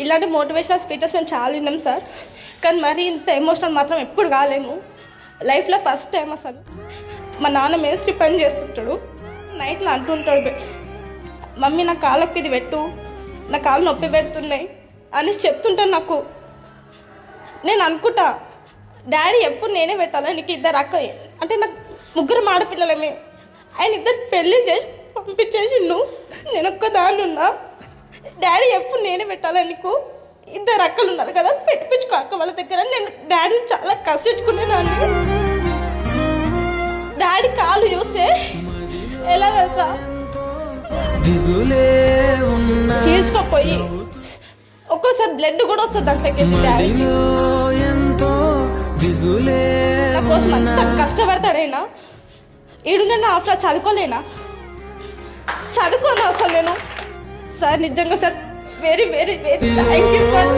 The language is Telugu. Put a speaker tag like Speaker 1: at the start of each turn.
Speaker 1: ఇలాంటి మోటివేషనల్ స్పీచెస్ మేము చాలా విన్నాం సార్, కానీ మరి ఇంత ఎమోషనల్ మాత్రం ఎప్పుడు కాలేము. లైఫ్లో ఫస్ట్ టైం అసలు. మా నాన్న మేస్త్రి పని చేస్తుంటాడు, నైట్లో అంటుంటాడు, మమ్మీ నా కాళ్ళకి ఇది పెట్టు, నా కాళ్ళు నొప్పి పెడుతున్నాయి అని చెప్తుంటాను. నేను అనుకుంటా డాడీ ఎప్పుడు నేనే పెట్టాలా, నీకు ఇద్దరు అక్క అంటే నాకు ముగ్గురు ఆడపిల్లలమే, ఆయన ఇద్దరు పెళ్ళి చేసి పంపించేసిండు, నేను ఒక్కదాన్ని ఉన్నా. డాడీ ఎప్పుడు నేనే పెట్టాలా, నీకు ఇద్దరు అక్కలు ఉన్నారు కదా పెట్టించుకో అక్క వాళ్ళ దగ్గర. నేను డాడీని చాలా కష్టించుకునేదాన్ని. డాడీ కాళ్ళు చూస్తే ఎలా తెలుసా, చీల్చుకోపోయి ఒక్కోసారి బ్లడ్ కూడా వస్తుంది దాంట్లోకి వెళ్ళి. డాడీకి నా కోసం అంత కష్టపడతాడైనా ఈడున్నా ఆఫ్టర్ చదువుకోలేనా, చదువుకోను అసలు నేను. సార్ నిజంగా sir very very very thank you for